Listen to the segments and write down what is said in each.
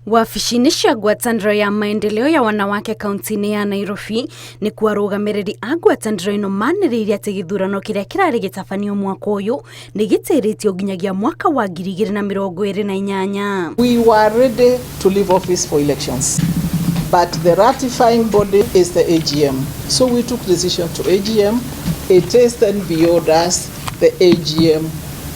Wabici-inĩ cia ngwatanĩro ya Maendelo ya wanawake kaunti-inĩ ya Nairobi nĩ kwarũgamĩrĩri a ngwatanĩro ĩno manĩrĩire atĩ gĩthurano kĩrĩa kĩrarĩ gĩtabanio mwaka ũyũ nĩ gĩtĩrĩtio nginyagia mwaka wa 2028. We were ready to leave office for elections, but the ratifying body is the AGM. So we took decision to AGM. It is then beyond us. The AGM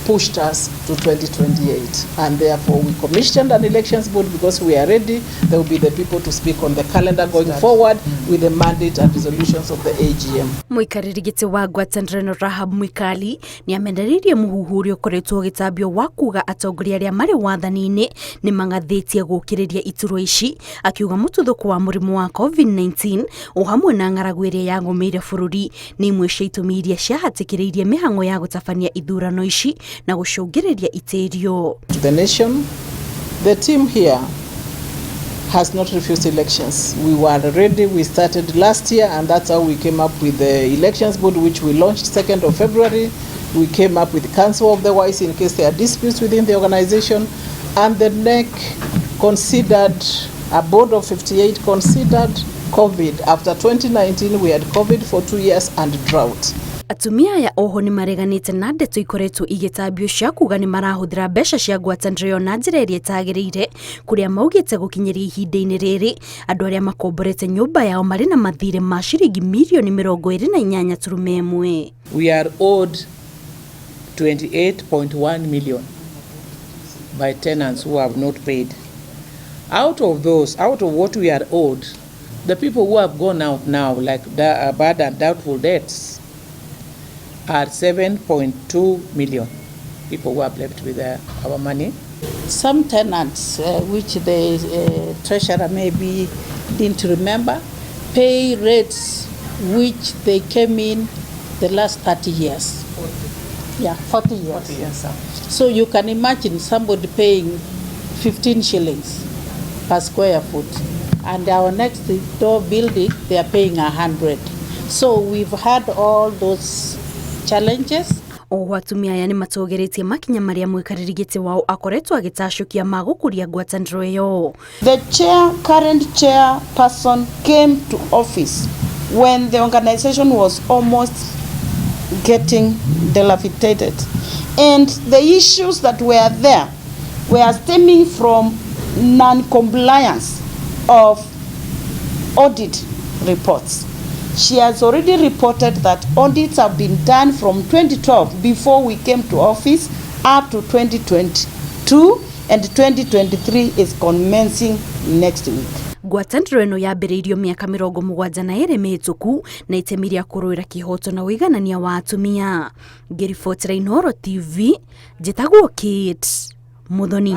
pushed us to 2028, and therefore we commissioned an elections board because we are ready. There will be the people to speak on the calendar going forward with the mandate and resolutions of the AGM. Mũikarĩri gĩtĩ wa ngwatanĩro Rahab Mwikali nĩ amenereirie mũhuhu ũrĩa ũkoretwo gĩtambio wa kuga atongoria arĩa marĩ wathani-inĩ nĩ mangathĩtie gũkĩrĩria iturwa ici, akiuga mũtuthũko wa mũrimũ wa COVID-19 o hamwe na ng'aragu ĩrĩa yagũmĩire bũrũri nĩ imwe cia itũmi iria ciahatĩkĩrĩirie mĩhang'o ya gũtabania ithurano ici na gũcũngĩrĩria itĩrio. The nation, the team here has not refused elections. We were ready. We started last year, and that's how we came up with the elections board, which we launched 2nd of February. We came up with the Council of the Wise in case there are disputes within the organization, and the NEC considered, a board of 58 considered COVID. After 2019, we had COVID for 2 years and drought. Atumia ya oho nĩ mareganĩte na ndeto ikoretwo igĩtambio cia kuga nĩ marahũthĩra mbeca cia ngwatanĩro na njĩra ĩrĩa ĩtagĩrĩire, kũrĩa maugĩte gũkinyĩria ihinda-inĩ rĩrĩ andũ arĩa makomborete nyũmba yao marĩ na mathirĩ ma ciringi mirioni 28.1. We are owed 28.1 million by tenants who have not paid. Out of what we are owed, the people who have gone out now, like the bad and doubtful debts, are 7.2 million people who are left with our money. Some tenants, which the treasurer maybe didn't remember, pay rates which they came in the last 30 years. 40 years. 40 years. So you can imagine somebody paying 15 shillings per square foot, and our next door building, they are paying 100. So we've had all those challenges. O atumia aya nĩ matogeretie makinya marĩa mũikarĩri gĩtĩ wao akoretwo agĩtacũkia ma gũkũria ngwatanĩro ĩyo. The current chairperson came to office when the organization was almost getting dilapidated, and the issues that were there were stemming from non-compliance of audit reports. She has already reported that audits have been done from 2012 before we came to office up to 2022, and 2023 is commencing next week. Ngwatanĩro ĩno yambĩrĩirio mĩaka 72 mĩhĩtũku na itemi rĩa kũrũĩra kĩhoto na ũiganania wa atumia. Ngĩribotera Inooro TV, njĩtagwo Kate Muthoni.